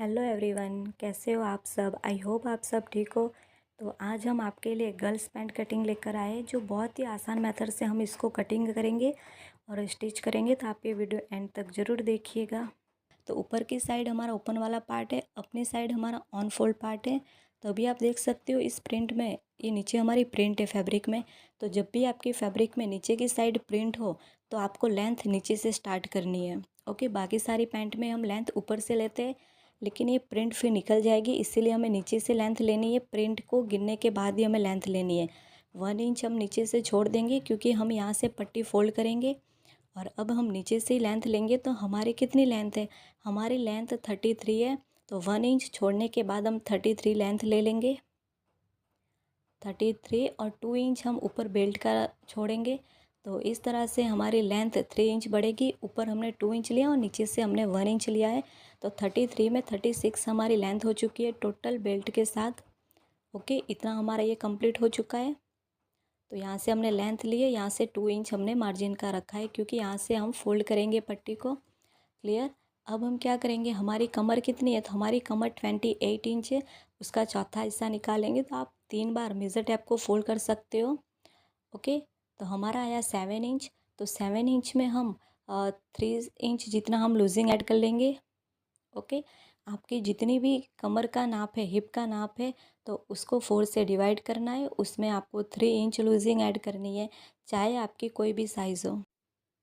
Hello everyone, कैसे हो आप सब। आई होप आप सब ठीक हो। तो आज हम आपके लिए गर्ल्स पैंट कटिंग लेकर आए, जो बहुत ही आसान मेथड से हम इसको कटिंग करेंगे और स्टिच करेंगे। तो आप ये वीडियो एंड तक ज़रूर देखिएगा। तो ऊपर की साइड हमारा ओपन वाला पार्ट है, अपनी साइड हमारा ऑन फोल्ड पार्ट है। तो अभी आप देख सकते हो इस प्रिंट में, ये नीचे हमारी प्रिंट है फैब्रिक में। तो जब भी आपकी फैब्रिक में नीचे की साइड प्रिंट हो तो आपको लेंथ नीचे से स्टार्ट करनी है। ओके, बाकी सारी पैंट में हम लेंथ ऊपर से लेते हैं, लेकिन ये प्रिंट फिर निकल जाएगी, इसीलिए हमें नीचे से लेंथ लेनी है। प्रिंट को गिनने के बाद ही हमें लेंथ लेनी है। 1 इंच हम नीचे से छोड़ देंगे, क्योंकि हम यहाँ से पट्टी फोल्ड करेंगे और अब हम नीचे से ही लेंथ लेंगे। तो हमारी कितनी लेंथ है, हमारी लेंथ 33 है। तो 1 इंच छोड़ने के बाद हम 33 लेंथ ले लेंगे, 33, और 2 इंच हम ऊपर बेल्ट का छोड़ेंगे। तो इस तरह से हमारी लेंथ 3 इंच बढ़ेगी। ऊपर हमने 2 इंच लिया और नीचे से हमने 1 इंच लिया है। तो 33 में 36 हमारी लेंथ हो चुकी है टोटल बेल्ट के साथ। ओके, इतना हमारा ये कंप्लीट हो चुका है। तो यहाँ से हमने लेंथ ली है, यहाँ से 2 इंच हमने मार्जिन का रखा है, क्योंकि यहाँ से हम फोल्ड करेंगे पट्टी को। क्लियर। अब हम क्या करेंगे, हमारी कमर कितनी है, तो हमारी कमर 28 इंच है। उसका चौथा हिस्सा निकालेंगे। तो आप 3 बार मेज़र टेप को फोल्ड कर सकते हो। ओके, तो हमारा आया 7 इंच। तो 7 इंच में हम 3 इंच जितना हम लूजिंग ऐड कर लेंगे। ओके, आपकी जितनी भी कमर का नाप है, हिप का नाप है, तो उसको 4 से डिवाइड करना है। उसमें आपको 3 इंच लूजिंग ऐड करनी है, चाहे आपकी कोई भी साइज़ हो।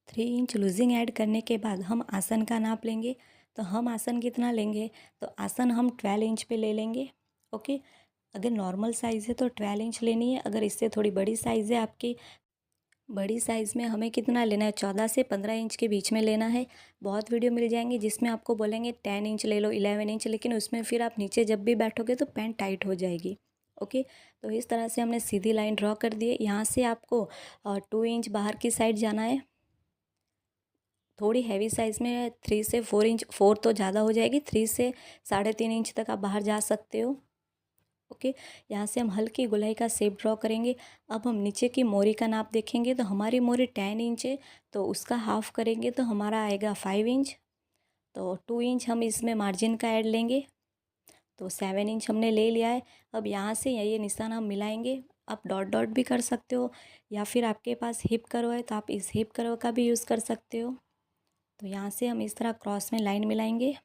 3 इंच लूजिंग ऐड करने के बाद हम आसन का नाप लेंगे। तो हम आसन कितना लेंगे, तो आसन हम 12 इंच पे ले लेंगे। ओके, अगर नॉर्मल साइज़ है तो 12 इंच लेनी है। अगर इससे थोड़ी बड़ी साइज़ है आपकी, बड़ी साइज़ में हमें कितना लेना है, 14 से 15 इंच के बीच में लेना है। बहुत वीडियो मिल जाएंगे जिसमें आपको बोलेंगे 10 इंच ले लो, 11 इंच, लेकिन उसमें फिर आप नीचे जब भी बैठोगे तो पैंट टाइट हो जाएगी। ओके, तो इस तरह से हमने सीधी लाइन ड्रॉ कर दी है। यहाँ से आपको 2 इंच बाहर की साइड जाना है। थोड़ी हैवी साइज़ में 3 से 4 इंच, 4 तो ज़्यादा हो जाएगी, 3 से 3.5 इंच तक आप बाहर जा सकते हो। ओके, यहाँ से हम हल्की गोलाई का शेप ड्रॉ करेंगे। अब हम नीचे की मोरी का नाप देखेंगे। तो हमारी मोरी 10 इंच है, तो उसका हाफ करेंगे तो हमारा आएगा 5 इंच। तो 2 इंच हम इसमें मार्जिन का ऐड लेंगे। तो 7 इंच हमने ले लिया है। अब यहाँ से ये निशान हम मिलाएंगे। आप डॉट डॉट भी कर सकते हो, या फिर आपके पास हिप कर्व है तो आप इस हिप कर्व का भी यूज़ कर सकते हो। तो यहाँ से हम इस तरह क्रॉस में लाइन मिलाएंगे।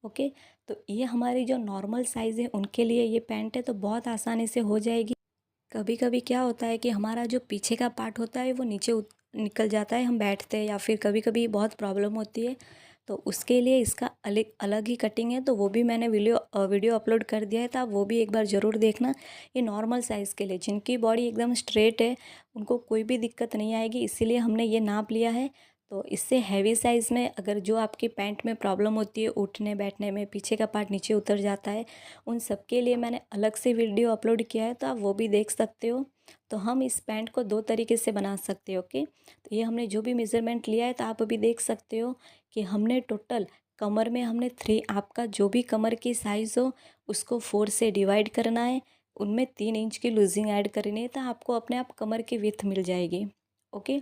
ओके, तो ये हमारी जो नॉर्मल साइज़ है उनके लिए ये पैंट है, तो बहुत आसानी से हो जाएगी। कभी कभी क्या होता है कि हमारा जो पीछे का पार्ट होता है वो नीचे निकल जाता है, हम बैठते हैं, या फिर कभी कभी बहुत प्रॉब्लम होती है। तो उसके लिए इसका अलग अलग ही कटिंग है, तो वो भी मैंने वीडियो अपलोड कर दिया है, तो आप वो भी एक बार ज़रूर देखना। ये नॉर्मल साइज़ के लिए, जिनकी बॉडी एकदम स्ट्रेट है, उनको कोई भी दिक्कत नहीं आएगी, इसीलिए हमने ये नाप लिया है। तो इससे हैवी साइज़ में अगर जो आपकी पैंट में प्रॉब्लम होती है, उठने बैठने में, पीछे का पार्ट नीचे उतर जाता है, उन सब के लिए मैंने अलग से वीडियो अपलोड किया है, तो आप वो भी देख सकते हो। तो हम इस पैंट को 2 तरीके से बना सकते हो। ओके, तो ये हमने जो भी मेज़रमेंट लिया है, तो आप अभी देख सकते हो कि हमने टोटल कमर में हमने 3, आपका जो भी कमर की साइज़ हो उसको 4 से डिवाइड करना है। उनमें 3 इंच की लूजिंग ऐड करनी है, तो आपको अपने आप कमर की विड्थ मिल जाएगी। ओके,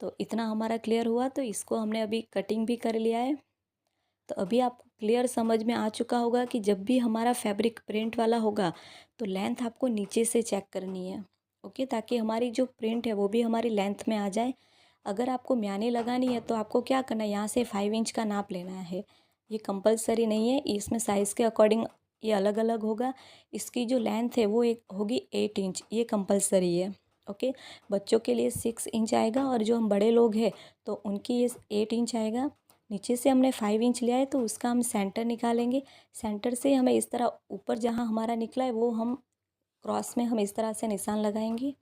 तो इतना हमारा क्लियर हुआ। तो इसको हमने अभी कटिंग भी कर लिया है। तो अभी आपको क्लियर समझ में आ चुका होगा कि जब भी हमारा फैब्रिक प्रिंट वाला होगा तो लेंथ आपको नीचे से चेक करनी है। ओके, ताकि हमारी जो प्रिंट है वो भी हमारी लेंथ में आ जाए। अगर आपको म्यानी लगानी है तो आपको क्या करना है, यहाँ से 5 इंच का नाप लेना है। ये कंपलसरी नहीं है, इसमें साइज़ के अकॉर्डिंग ये अलग अलग होगा। इसकी जो लेंथ है वो एक होगी 8 इंच, ये कंपलसरी है। ओके, बच्चों के लिए 6 इंच आएगा, और जो हम बड़े लोग हैं तो उनकी ये 8 इंच आएगा। नीचे से हमने 5 इंच लिया है, तो उसका हम सेंटर निकालेंगे। सेंटर से हमें इस तरह ऊपर जहाँ हमारा निकला है वो हम क्रॉस में हम इस तरह से निशान लगाएंगे।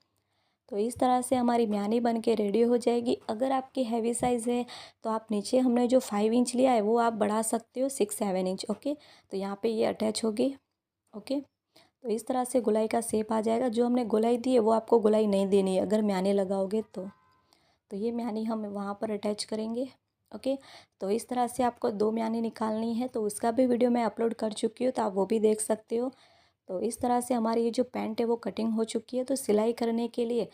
तो इस तरह से हमारी म्यानी बन के रेडी हो जाएगी। अगर आपकी हैवी साइज़ है तो आप नीचे हमने जो 5 इंच लिया है वो आप बढ़ा सकते हो 6-7 इंच। ओके, तो यहाँ पे ये अटैच होगी। ओके, तो इस तरह से गोलाई का शेप आ जाएगा। जो हमने गोलाई दी है वो आपको गोलाई नहीं देनी है अगर म्यानी लगाओगे तो ये म्यानी हम वहाँ पर अटैच करेंगे। ओके, तो इस तरह से आपको 2 म्यानी निकालनी है, तो उसका भी वीडियो मैं अपलोड कर चुकी हूँ, तो आप वो भी देख सकते हो। तो इस तरह से हमारी ये जो पैंट है वो कटिंग हो चुकी है। तो सिलाई करने के लिए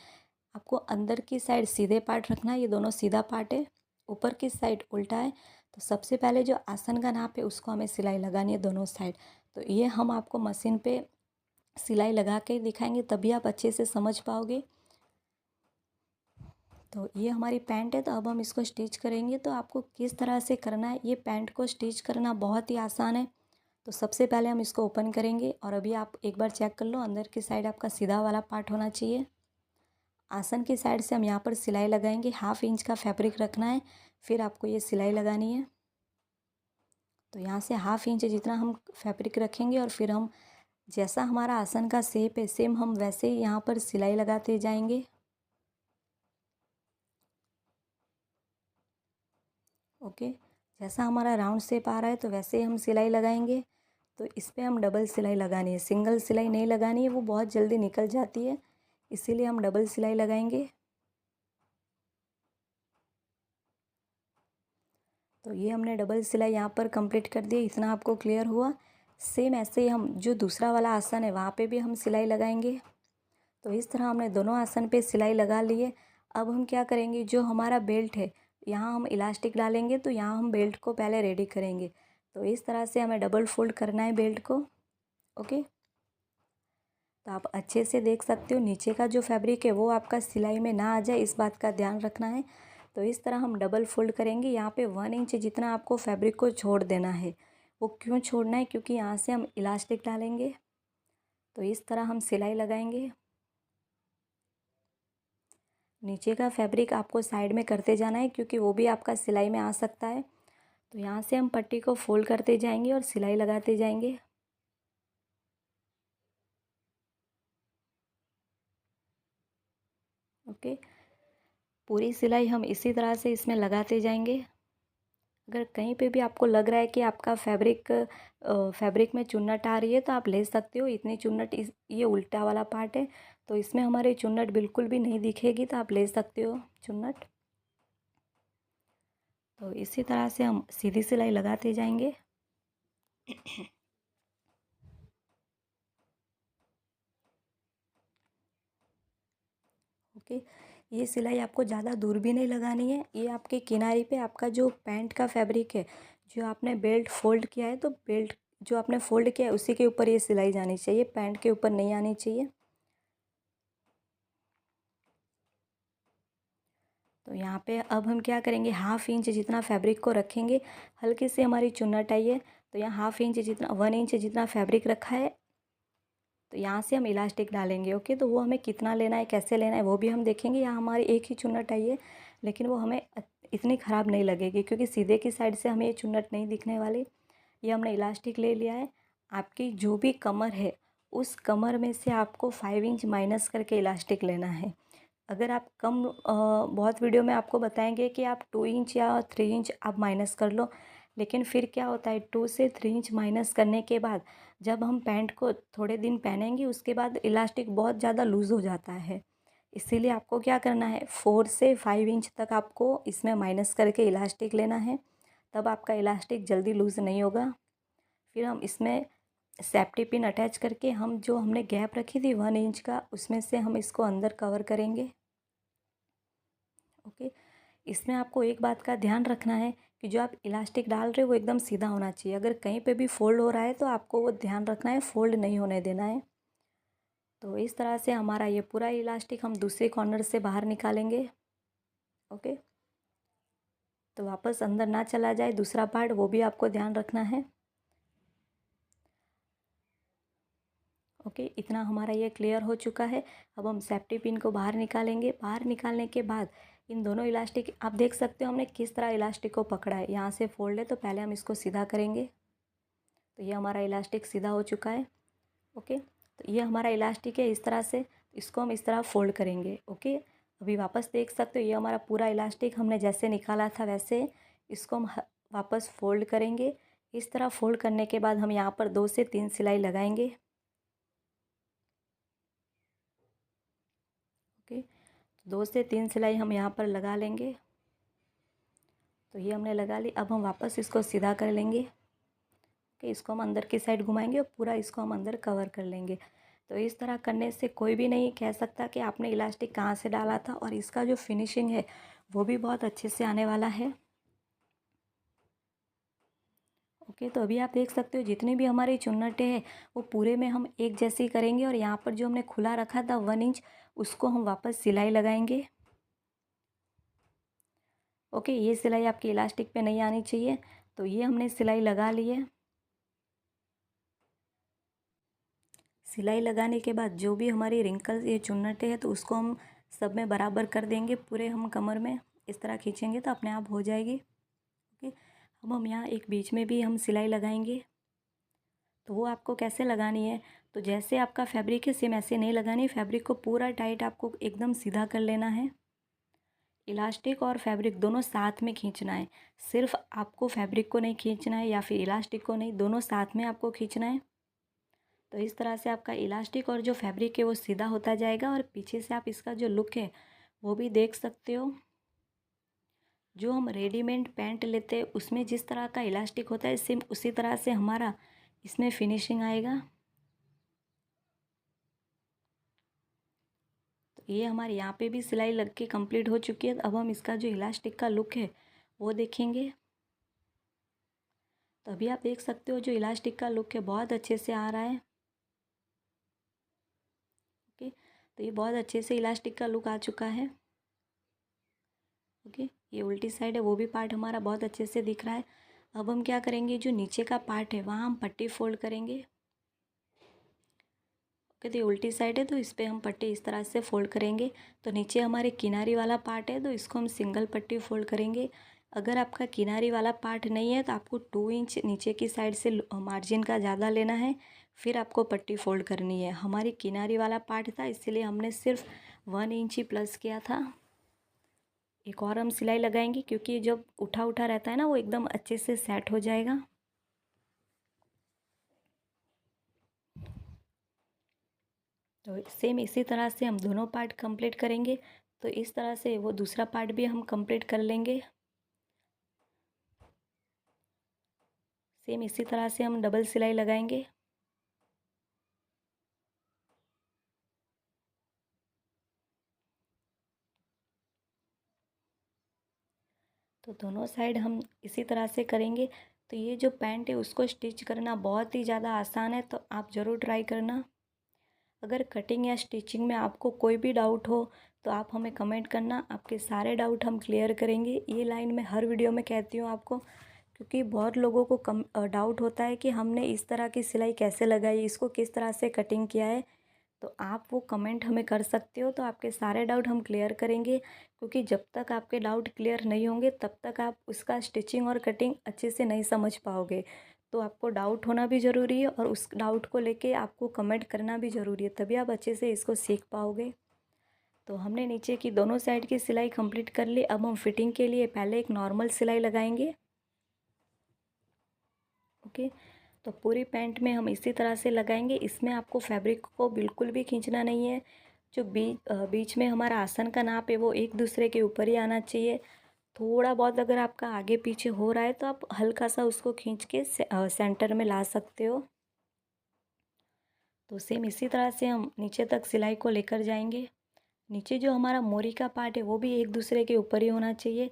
आपको अंदर की साइड सीधे पार्ट रखना है, ये दोनों सीधा पार्ट है, ऊपर की साइड उल्टा है। तो सबसे पहले जो आसन का नाप है उसको हमें सिलाई लगानी है दोनों साइड। तो ये हम आपको मशीन पे सिलाई लगा के दिखाएंगे, तभी आप अच्छे से समझ पाओगे। तो ये हमारी पैंट है, तो अब हम इसको स्टिच करेंगे। तो आपको किस तरह से करना है, ये पैंट को स्टिच करना बहुत ही आसान है। तो सबसे पहले हम इसको ओपन करेंगे और अभी आप एक बार चेक कर लो, अंदर की साइड आपका सीधा वाला पार्ट होना चाहिए। आसन की साइड से हम यहाँ पर सिलाई लगाएंगे, 1/2 इंच का फैब्रिक रखना है, फिर आपको ये सिलाई लगानी है। तो यहाँ से 1/2 इंच जितना हम फैब्रिक रखेंगे और फिर हम जैसा हमारा आसन का शेप है सेम हम वैसे ही यहाँ पर सिलाई लगाते जाएंगे। ओके, जैसा हमारा राउंड शेप आ रहा है तो वैसे ही हम सिलाई लगाएंगे। तो इस पर हम डबल सिलाई लगानी है, सिंगल सिलाई नहीं लगानी है, वो बहुत जल्दी निकल जाती है, इसीलिए हम डबल सिलाई लगाएंगे। तो ये हमने डबल सिलाई यहाँ पर कंप्लीट कर दी, इतना आपको क्लियर हुआ। सेम ऐसे ही हम जो दूसरा वाला आसन है वहाँ पे भी हम सिलाई लगाएंगे। तो इस तरह हमने दोनों आसन पे सिलाई लगा ली है। अब हम क्या करेंगे, जो हमारा बेल्ट है यहाँ हम इलास्टिक डालेंगे, तो यहाँ हम बेल्ट को पहले रेडी करेंगे। तो इस तरह से हमें डबल फोल्ड करना है बेल्ट को। ओके, तो आप अच्छे से देख सकते हो नीचे का जो फैब्रिक है वो आपका सिलाई में ना आ जाए, इस बात का ध्यान रखना है। तो इस तरह हम डबल फोल्ड करेंगे। यहाँ पे 1 इंच जितना आपको फैब्रिक को छोड़ देना है। वो क्यों छोड़ना है, क्योंकि यहाँ से हम इलास्टिक डालेंगे। तो इस तरह हम सिलाई लगाएंगे। नीचे का फैब्रिक आपको साइड में करते जाना है, क्योंकि वो भी आपका सिलाई में आ सकता है। तो यहाँ से हम पट्टी को फोल्ड करते जाएंगे और सिलाई लगाते जाएंगे। ओके, पूरी सिलाई हम इसी तरह से इसमें लगाते जाएंगे। अगर कहीं पे भी आपको लग रहा है कि आपका फैब्रिक में चुन्नट आ रही है तो आप ले सकते हो। इतनी चुन्नट ये उल्टा वाला पार्ट है, तो इसमें हमारी चुन्नट बिल्कुल भी नहीं दिखेगी, तो आप ले सकते हो चुन्नट। तो इसी तरह से हम सीधी सिलाई लगाते जाएंगे। ओके, ये सिलाई आपको ज़्यादा दूर भी नहीं लगानी है, ये आपके किनारे पे आपका जो पैंट का फैब्रिक है, जो आपने बेल्ट फोल्ड किया है, तो बेल्ट जो आपने फोल्ड किया है उसी के ऊपर ये सिलाई जानी चाहिए, पैंट के ऊपर नहीं आनी चाहिए। तो यहाँ पे अब हम क्या करेंगे, 1/2 इंच जितना फैब्रिक को रखेंगे। हल्की से हमारी चुन्नट आई है, तो यहाँ 1/2 इंच जितना 1 इंच जितना फैब्रिक रखा है, तो यहाँ से हम इलास्टिक डालेंगे। ओके, तो वो हमें कितना लेना है, कैसे लेना है, वो भी हम देखेंगे। यहाँ हमारी एक ही चुन्नट आई है, लेकिन वो हमें इतनी ख़राब नहीं लगेगी, क्योंकि सीधे की साइड से हमें ये चुन्नट नहीं दिखने वाली। ये हमने इलास्टिक ले लिया है। आपकी जो भी कमर है उस कमर में से आपको 5 इंच माइनस करके इलास्टिक लेना है। अगर आप बहुत वीडियो में आपको बताएंगे कि आप 2 इंच या 3 इंच आप माइनस कर लो, लेकिन फिर क्या होता है, 2 से 3 इंच माइनस करने के बाद जब हम पैंट को थोड़े दिन पहनेंगे उसके बाद इलास्टिक बहुत ज़्यादा लूज़ हो जाता है। इसीलिए आपको क्या करना है, 4 से 5 इंच तक आपको इसमें माइनस करके इलास्टिक लेना है, तब आपका इलास्टिक जल्दी लूज़ नहीं होगा। फिर हम इसमें सेफ्टी पिन अटैच करके हम जो हमने गैप रखी थी 1 इंच का, उसमें से हम इसको अंदर कवर करेंगे। ओके, इसमें आपको एक बात का ध्यान रखना है कि जो आप इलास्टिक डाल रहे हो वो एकदम सीधा होना चाहिए। अगर कहीं पे भी फोल्ड हो रहा है तो आपको वो ध्यान रखना है, फोल्ड नहीं होने देना है। तो इस तरह से हमारा ये पूरा इलास्टिक हम दूसरे कॉर्नर से बाहर निकालेंगे। ओके, तो वापस अंदर ना चला जाए दूसरा पार्ट, वो भी आपको ध्यान रखना है। ओके, इतना हमारा ये क्लियर हो चुका है। अब हम सेफ्टी पिन को बाहर निकालेंगे। बाहर निकालने के बाद इन दोनों इलास्टिक आप देख सकते हो हमने किस तरह इलास्टिक को पकड़ा है। यहाँ से फोल्ड है, तो पहले हम इसको सीधा करेंगे। तो ये हमारा इलास्टिक सीधा हो चुका है। ओके, तो ये हमारा इलास्टिक है इस तरह से, इसको हम इस तरह फोल्ड करेंगे। ओके, अभी वापस देख सकते हो ये हमारा पूरा इलास्टिक हमने जैसे निकाला था वैसे इसको हम वापस फोल्ड करेंगे। इस तरह फोल्ड करने के बाद हम यहाँ पर 2 से 3 सिलाई लगाएंगे। ओके, 2 से 3 सिलाई हम यहाँ पर लगा लेंगे। तो ये हमने लगा ली। अब हम वापस इसको सीधा कर लेंगे। ओके, इसको हम अंदर की साइड घुमाएंगे और पूरा इसको हम अंदर कवर कर लेंगे। तो इस तरह करने से कोई भी नहीं कह सकता कि आपने इलास्टिक कहाँ से डाला था, और इसका जो फिनिशिंग है वो भी बहुत अच्छे से आने वाला है। ओके, तो अभी आप देख सकते हो जितनी भी हमारी चुन्नटें हैं वो पूरे में हम एक जैसी करेंगे और यहाँ पर जो हमने खुला रखा था 1 इंच उसको हम वापस सिलाई लगाएंगे। ओके, ये सिलाई आपकी इलास्टिक पे नहीं आनी चाहिए, तो ये हमने सिलाई लगा ली है। सिलाई लगाने के बाद जो भी हमारी रिंकल्स ये चुन्नटें हैं तो उसको हम सब में बराबर कर देंगे। पूरे हम कमर में इस तरह खींचेंगे तो अपने आप हो जाएगी। ओके, अब हम यहाँ एक बीच में भी हम सिलाई लगाएंगे। तो वो आपको कैसे लगानी है, तो जैसे आपका फैब्रिक है सेम ऐसे नहीं लगानी। फैब्रिक को पूरा टाइट आपको एकदम सीधा कर लेना है। इलास्टिक और फैब्रिक दोनों साथ में खींचना है। सिर्फ आपको फैब्रिक को नहीं खींचना है या फिर इलास्टिक को नहीं, दोनों साथ में आपको खींचना है। तो इस तरह से आपका इलास्टिक और जो फैब्रिक है वो सीधा होता जाएगा और पीछे से आप इसका जो लुक है वो भी देख सकते हो। जो हम रेडीमेड पैंट लेते हैं उसमें जिस तरह का इलास्टिक होता है सेम उसी तरह से हमारा इसमें फिनिशिंग आएगा। तो ये हमारे यहाँ पे भी सिलाई लग के कंप्लीट हो चुकी है। अब हम इसका जो इलास्टिक का लुक है वो देखेंगे। तो अभी आप देख सकते हो जो इलास्टिक का लुक है बहुत अच्छे से आ रहा है। ओके, तो ये बहुत अच्छे से इलास्टिक का लुक आ चुका है। ओके, ये उल्टी साइड है वो भी पार्ट हमारा बहुत अच्छे से दिख रहा है। अब हम क्या करेंगे, जो नीचे का पार्ट है वहाँ हम पट्टी फोल्ड करेंगे। ओके, तो ये उल्टी साइड है तो इस पर हम पट्टी इस तरह से फोल्ड करेंगे। तो नीचे हमारे किनारी वाला पार्ट है तो इसको हम सिंगल पट्टी फोल्ड करेंगे। अगर आपका किनारी वाला पार्ट नहीं है तो आपको 2 इंच नीचे की साइड से मार्जिन का ज़्यादा लेना है, फिर आपको पट्टी फोल्ड करनी है। हमारी किनारी वाला पार्ट था इसलिए हमने सिर्फ 1 इंच ही प्लस किया था। एक और हम सिलाई लगाएंगे क्योंकि जब उठा उठा रहता है ना वो एकदम अच्छे से सेट हो जाएगा। तो सेम इसी तरह से हम दोनों पार्ट कंप्लीट करेंगे। तो इस तरह से वो दूसरा पार्ट भी हम कंप्लीट कर लेंगे। सेम इसी तरह से हम डबल सिलाई लगाएंगे। तो दोनों साइड हम इसी तरह से करेंगे। तो ये जो पैंट है उसको स्टिच करना बहुत ही ज़्यादा आसान है, तो आप ज़रूर ट्राई करना। अगर कटिंग या स्टिचिंग में आपको कोई भी डाउट हो तो आप हमें कमेंट करना, आपके सारे डाउट हम क्लियर करेंगे। ये लाइन मैं हर वीडियो में कहती हूँ आपको, क्योंकि बहुत लोगों को डाउट होता है कि हमने इस तरह की सिलाई कैसे लगाई, इसको किस तरह से कटिंग किया है। तो आप वो कमेंट हमें कर सकते हो, तो आपके सारे डाउट हम क्लियर करेंगे। क्योंकि जब तक आपके डाउट क्लियर नहीं होंगे तब तक आप उसका स्टिचिंग और कटिंग अच्छे से नहीं समझ पाओगे। तो आपको डाउट होना भी ज़रूरी है और उस डाउट को लेके आपको कमेंट करना भी ज़रूरी है, तभी आप अच्छे से इसको सीख पाओगे। तो हमने नीचे की दोनों साइड की सिलाई कंप्लीट कर ली। अब हम फिटिंग के लिए पहले एक नॉर्मल सिलाई लगाएंगे। ओके, तो पूरी पैंट में हम इसी तरह से लगाएंगे। इसमें आपको फैब्रिक को बिल्कुल भी खींचना नहीं है। जो बीच में हमारा आसन का नाप है वो एक दूसरे के ऊपर ही आना चाहिए। थोड़ा बहुत अगर आपका आगे पीछे हो रहा है तो आप हल्का सा उसको खींच के सेंटर में ला सकते हो। तो सेम इसी तरह से हम नीचे तक सिलाई को लेकर जाएंगे। नीचे जो हमारा मोरी का पार्ट है वो भी एक दूसरे के ऊपर ही होना चाहिए।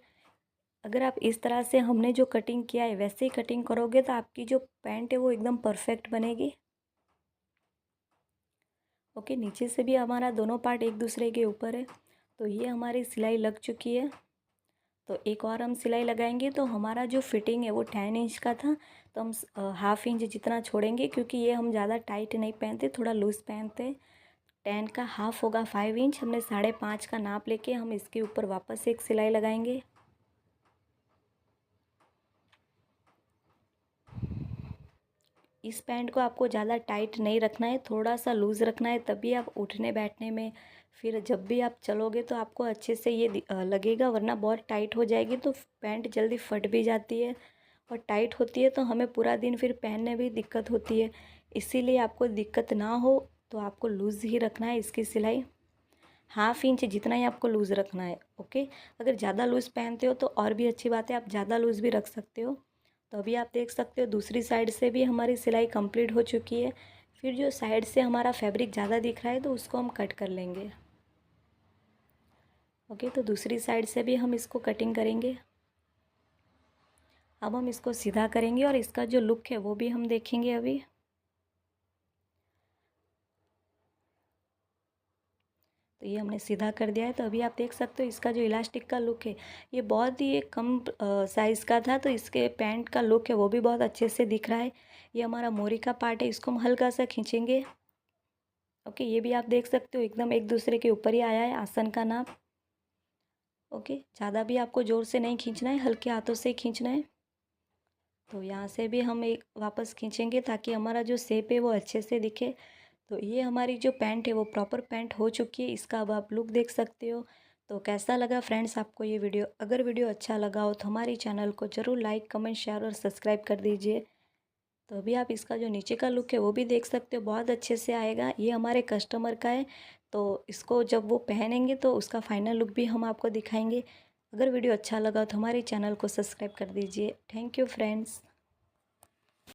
अगर आप इस तरह से हमने जो कटिंग किया है वैसे ही कटिंग करोगे तो आपकी जो पैंट है वो एकदम परफेक्ट बनेगी। ओके, नीचे से भी हमारा दोनों पार्ट एक दूसरे के ऊपर है। तो ये हमारी सिलाई लग चुकी है। तो एक और हम सिलाई लगाएंगे। तो हमारा जो फिटिंग है वो 10 इंच का था, तो हम 1/2 इंच जितना छोड़ेंगे, क्योंकि ये हम ज़्यादा टाइट नहीं पहनते, थोड़ा लूज़ पहनते। 10 का हाफ होगा 5 इंच। हमने 5.5 का नाप लेके हम इसके ऊपर वापस एक सिलाई लगाएंगे। इस पैंट को आपको ज़्यादा टाइट नहीं रखना है, थोड़ा सा लूज़ रखना है, तभी आप उठने बैठने में फिर जब भी आप चलोगे तो आपको अच्छे से ये लगेगा। वरना बहुत टाइट हो जाएगी तो पैंट जल्दी फट भी जाती है, और टाइट होती है तो हमें पूरा दिन फिर पहनने में दिक्कत होती है। इसीलिए आपको दिक्कत ना हो तो आपको लूज़ ही रखना है इसकी सिलाई। 1/2 इंच जितना ही आपको लूज़ रखना है। ओके, अगर ज़्यादा लूज़ पहनते हो तो और भी अच्छी बात है, आप ज़्यादा लूज़ भी रख सकते हो। तो अभी आप देख सकते हो दूसरी साइड से भी हमारी सिलाई कंप्लीट हो चुकी है। फिर जो साइड से हमारा फैब्रिक ज़्यादा दिख रहा है तो उसको हम कट कर लेंगे। ओके, तो दूसरी साइड से भी हम इसको कटिंग करेंगे। अब हम इसको सीधा करेंगे और इसका जो लुक है वो भी हम देखेंगे अभी। तो ये हमने सीधा कर दिया है। तो अभी आप देख सकते हो इसका जो इलास्टिक का लुक है ये बहुत ही कम साइज़ का था, तो इसके पैंट का लुक है वो भी बहुत अच्छे से दिख रहा है। ये हमारा मोरी का पार्ट है, इसको हम हल्का सा खींचेंगे। ओके, ये भी आप देख सकते हो एकदम एक दूसरे के ऊपर ही आया है आसन का नाप। ओके, ज़्यादा भी आपको ज़ोर से नहीं खींचना है, हल्के हाथों से खींचना है। तो यहाँ से भी हम एक वापस खींचेंगे ताकि हमारा जो शेप है वो अच्छे से दिखे। तो ये हमारी जो पैंट है वो प्रॉपर पैंट हो चुकी है। इसका अब आप लुक देख सकते हो। तो कैसा लगा फ्रेंड्स आपको ये वीडियो? अगर वीडियो अच्छा लगा हो तो हमारी चैनल को ज़रूर लाइक, कमेंट, शेयर और सब्सक्राइब कर दीजिए। तो अभी आप इसका जो नीचे का लुक है वो भी देख सकते हो, बहुत अच्छे से आएगा। ये हमारे कस्टमर का है, तो इसको जब वो पहनेंगे तो उसका फाइनल लुक भी हम आपको दिखाएंगे। अगर वीडियो अच्छा लगा तो हमारे चैनल को सब्सक्राइब कर दीजिए। Thank you friends.